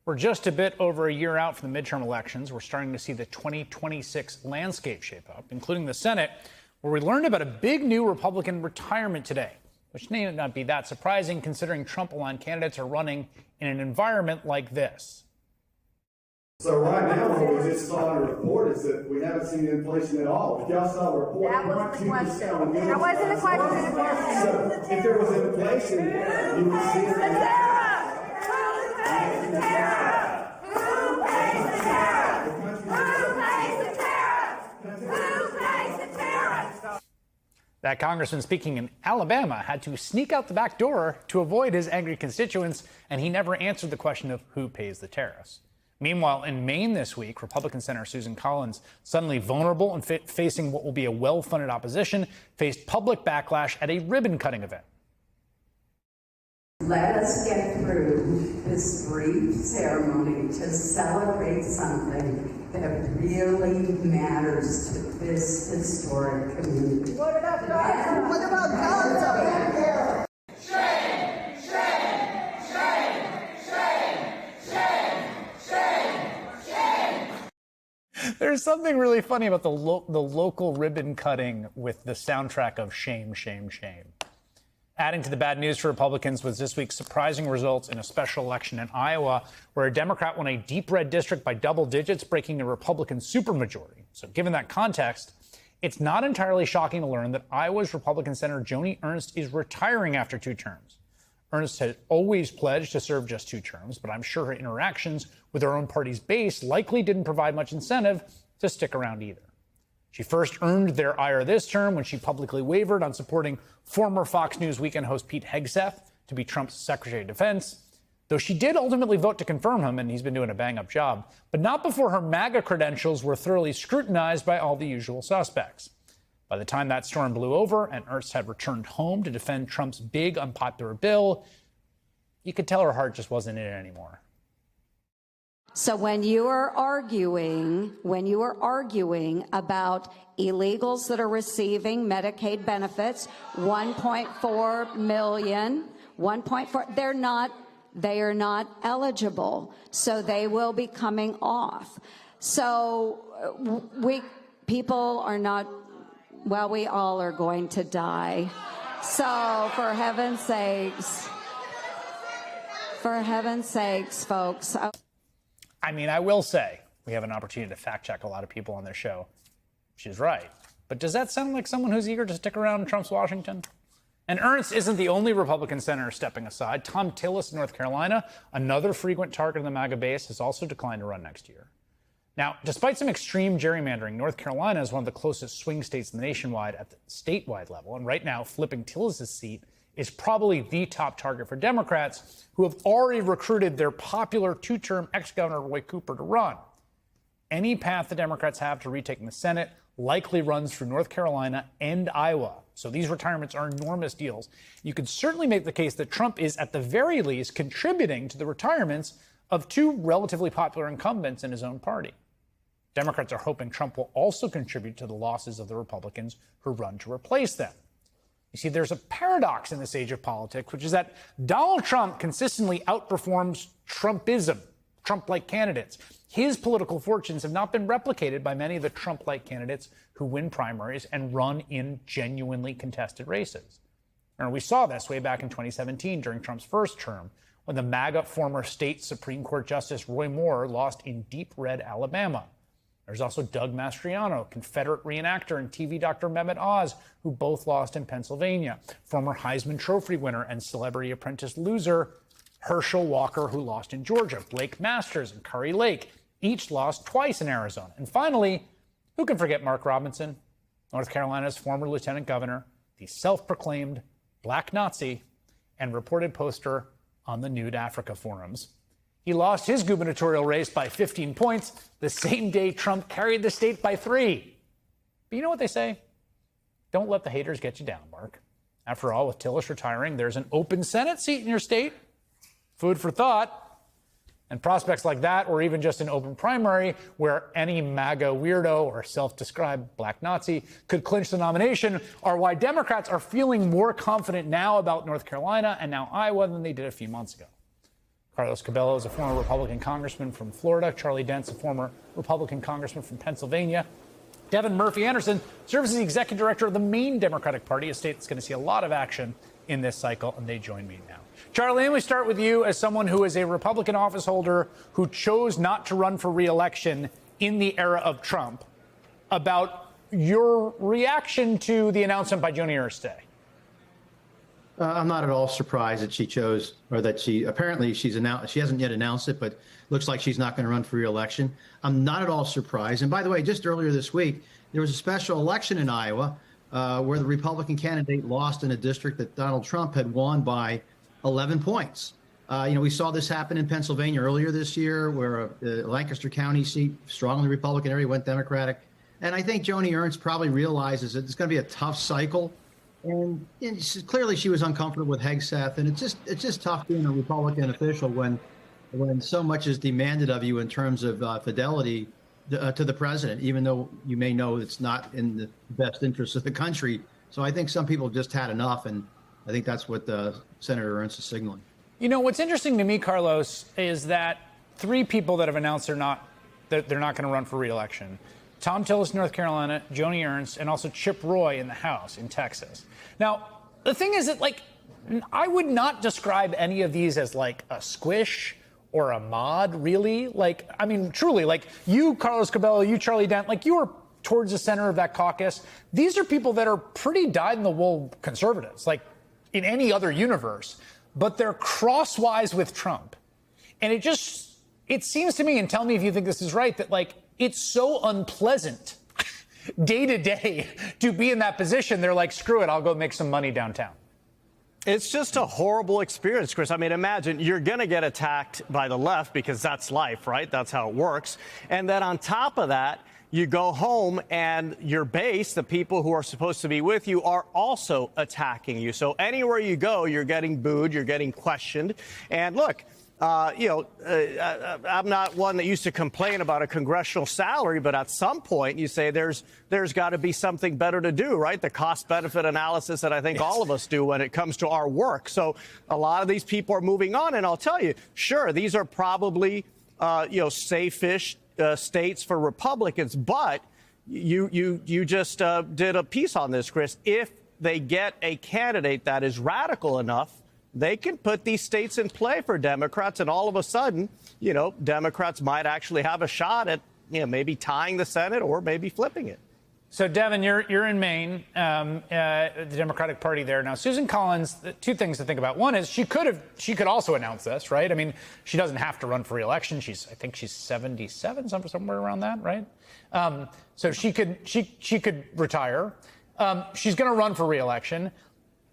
We're just a bit over a year out from the midterm elections. We're starting to see the 2026 landscape shape up, including the Senate, where we learned about a big new Republican retirement today, which may not be that surprising considering Trump-aligned candidates are running in an environment like this. So right now, what we just saw in the report is that we haven't seen inflation at all. If y'all saw the report, that was the question. That wasn't the question. So if there was inflation, you would see it. That congressman speaking in Alabama had to sneak out the back door to avoid his angry constituents, and he never answered the question of who pays the tariffs. Meanwhile, in Maine this week, Republican Senator Susan Collins, suddenly vulnerable and facing what will be a well-funded opposition, faced public backlash at a ribbon-cutting event. Let us get through this brief ceremony to celebrate something that really matters to this historic community. What about God? What about God? Shame, shame, shame, shame, shame, shame, shame. There's something really funny about the local ribbon cutting with the soundtrack of Shame, Shame, Shame. Adding to the bad news for Republicans was this week's surprising results in a special election in Iowa, where a Democrat won a deep red district by double digits, breaking a Republican supermajority. So given that context, it's not entirely shocking to learn that Iowa's Republican Senator Joni Ernst is retiring after 2 terms. Ernst had always pledged to serve just 2 terms, but I'm sure her interactions with her own party's base likely didn't provide much incentive to stick around either. She first earned their ire this term when she publicly wavered on supporting former Fox News Weekend host Pete Hegseth to be Trump's Secretary of Defense, though she did ultimately vote to confirm him, and he's been doing a bang-up job, but not before her MAGA credentials were thoroughly scrutinized by all the usual suspects. By the time that storm blew over and Ernst had returned home to defend Trump's big unpopular bill, you could tell her heart just wasn't in it anymore. So when you are arguing about illegals that are receiving Medicaid benefits, 1.4 million, 1.4, they are not eligible. So they will be coming off. So people are not, well, we all are going to die. So for heaven's sakes, folks. I mean, I will say, we have an opportunity to fact check a lot of people on this show. She's right. But does that sound like someone who's eager to stick around in Trump's Washington? And Ernst isn't the only Republican senator stepping aside. Thom Tillis in North Carolina, another frequent target of the MAGA base, has also declined to run next year. Now, despite some extreme gerrymandering, North Carolina is one of the closest swing states nationwide at the statewide level. And right now, flipping Tillis' seat is probably the top target for Democrats, who have already recruited their popular 2-term ex-governor Roy Cooper to run. Any path the Democrats have to retaking the Senate likely runs through North Carolina and Iowa. So these retirements are enormous deals. You could certainly make the case that Trump is, at the very least, contributing to the retirements of 2 relatively popular incumbents in his own party. Democrats are hoping Trump will also contribute to the losses of the Republicans who run to replace them. You see, there's a paradox in this age of politics, which is that Donald Trump consistently outperforms Trumpism, Trump-like candidates. His political fortunes have not been replicated by many of the Trump-like candidates who win primaries and run in genuinely contested races. And we saw this way back in 2017 during Trump's first term, when the MAGA former state Supreme Court Justice Roy Moore lost in deep red Alabama. There's also Doug Mastriano, Confederate reenactor, and TV Dr. Mehmet Oz, who both lost in Pennsylvania. Former Heisman Trophy winner and Celebrity Apprentice loser Herschel Walker, who lost in Georgia. Blake Masters and Curry Lake each lost twice in Arizona. And finally, who can forget Mark Robinson, North Carolina's former lieutenant governor, the self-proclaimed Black Nazi, and reported poster on the Nude Africa forums. He lost his gubernatorial race by 15 points the same day Trump carried the state by 3. But you know what they say? Don't let the haters get you down, Mark. After all, with Tillis retiring, there's an open Senate seat in your state. Food for thought. And prospects like that, or even just an open primary where any MAGA weirdo or self-described Black Nazi could clinch the nomination, are why Democrats are feeling more confident now about North Carolina and now Iowa than they did a few months ago. Carlos Cabello is a former Republican congressman from Florida. Charlie Dent's a former Republican congressman from Pennsylvania. Devin Murphy Anderson serves as the executive director of the Maine Democratic Party, a state that's going to see a lot of action in this cycle, and they join me now. Charlie, let me start with you as someone who is a Republican office holder who chose not to run for re-election in the era of Trump, about your reaction to the announcement by Joni Ernst today. I'm not at all surprised that she chose, or that apparently she's announced, she hasn't yet announced it, but looks like she's not going to run for re-election. I'm not at all surprised. And by the way, just earlier this week, there was a special election in Iowa where the Republican candidate lost in a district that Donald Trump had won by 11 points. We saw this happen in Pennsylvania earlier this year, where a Lancaster County seat, strongly Republican area, went Democratic. And I think Joni Ernst probably realizes that it's going to be a tough cycle. And clearly she was uncomfortable with Hegseth. And it's just tough being a Republican official when so much is demanded of you in terms of fidelity to the president, even though you may know it's not in the best interest of the country. So I think some people just had enough. And I think that's what Senator Ernst is signaling. You know, what's interesting to me, Carlos, is that three people that have announced they're not going to run for re-election: Tom Tillis, North Carolina, Joni Ernst, and also Chip Roy in the House in Texas. Now, the thing is that, I would not describe any of these as like a squish or a mod, really. Truly, you, Carlos Cabello, you, Charlie Dent, you were towards the center of that caucus. These are people that are pretty dyed-in-the-wool conservatives, in any other universe, but they're crosswise with Trump. And it seems to me, and tell me if you think this is right, that it's so unpleasant day to day to be in that position. They're like, screw it, I'll go make some money downtown. It's just a horrible experience, Chris. I mean, imagine you're going to get attacked by the left because that's life, right? That's how it works. And then on top of that, you go home and your base, the people who are supposed to be with you, are also attacking you. So anywhere you go, you're getting booed, you're getting questioned. And look, I'm not one that used to complain about a congressional salary, but at some point you say there's got to be something better to do, right? The cost-benefit analysis that I think all of us do when it comes to our work. So a lot of these people are moving on, and I'll tell you, sure, these are probably safe-ish states for Republicans, but you just did a piece on this, Chris. If they get a candidate that is radical enough, they can put these states in play for Democrats, and all of a sudden, Democrats might actually have a shot at, maybe tying the Senate or maybe flipping it. So, Devin, you're in Maine, the Democratic Party there. Now, Susan Collins, two things to think about. One is she could also announce this, right? I mean, she doesn't have to run for re-election. I think she's 77, somewhere around that, right? So she could retire. She's going to run for re-election.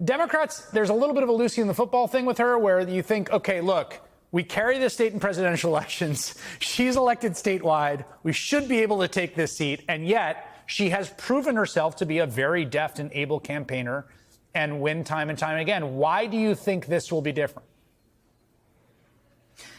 Democrats, there's a little bit of a Lucy in the football thing with her, where you think, okay, look, we carry the state in presidential elections. She's elected statewide. We should be able to take this seat. And yet she has proven herself to be a very deft and able campaigner and win time and time again. Why do you think this will be different?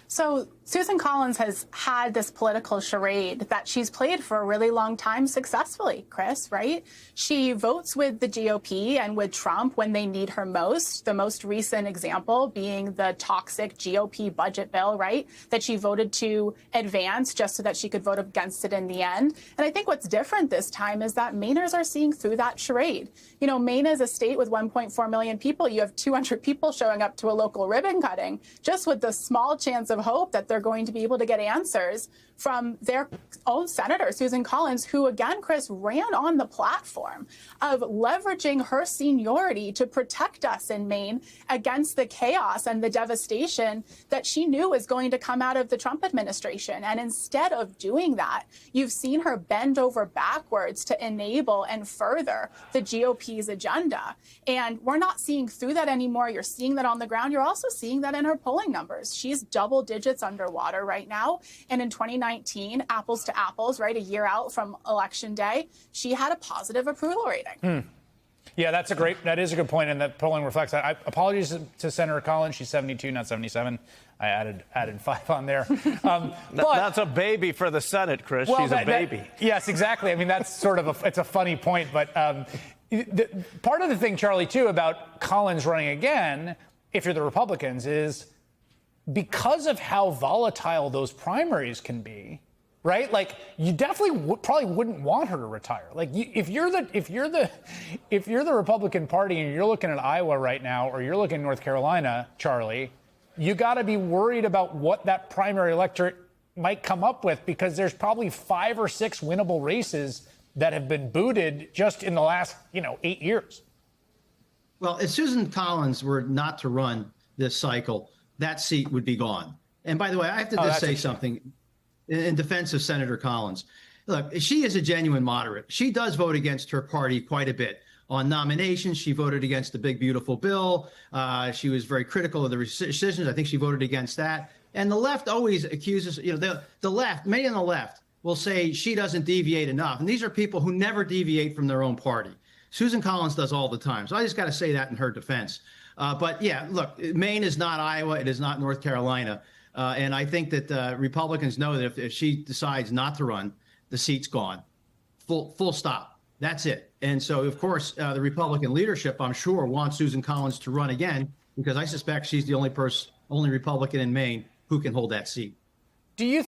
So Susan Collins has had this political charade that she's played for a really long time successfully, Chris, right? She votes with the GOP and with Trump when they need her most. The most recent example being the toxic GOP budget bill, right, that she voted to advance just so that she could vote against it in the end. And I think what's different this time is that Mainers are seeing through that charade. Maine is a state with 1.4 million people. You have 200 people showing up to a local ribbon cutting just with the small chance of hope that they're going to be able to get answers from their own senator, Susan Collins, who, again, Chris, ran on the platform of leveraging her seniority to protect us in Maine against the chaos and the devastation that she knew was going to come out of the Trump administration. And instead of doing that, you've seen her bend over backwards to enable and further the GOP's agenda. And we're not seeing through that anymore. You're seeing that on the ground. You're also seeing that in her polling numbers. She's double digits underwater right now. And in 2019, apples to apples, right, a year out from Election Day, she had a positive approval rating. Yeah, that is a good point, and that polling reflects that. Apologies to Senator Collins. She's 72, not 77. I added 5 on there. But that's a baby for the Senate, Chris. Well, she's a baby. Yes, exactly. I mean, that's sort of it's a funny point, but part of the thing, Charlie, too, about Collins running again, if you're the Republicans, is because of how volatile those primaries can be, right? Like, you definitely probably wouldn't want her to retire. Like, if you're the Republican Party and you're looking at Iowa right now, or you're looking at North Carolina, Charlie, you got to be worried about what that primary electorate might come up with, because there's probably 5 or 6 winnable races that have been booted just in the last, 8 years. Well, if Susan Collins were not to run this cycle, that seat would be gone. And by the way, I have to just say something in defense of Senator Collins. Look, she is a genuine moderate. She does vote against her party quite a bit. On nominations, she voted against the big, beautiful bill. She was very critical of the rescissions. I think she voted against that. And the left always accuses, the left, many on the left will say she doesn't deviate enough. And these are people who never deviate from their own party. Susan Collins does all the time. So I just got to say that in her defense. But yeah, look, Maine is not Iowa. It is not North Carolina. And I think that Republicans know that if she decides not to run, the seat's gone. Full stop. That's it. And so, of course, the Republican leadership, I'm sure, wants Susan Collins to run again, because I suspect she's the only Republican in Maine who can hold that seat. Do you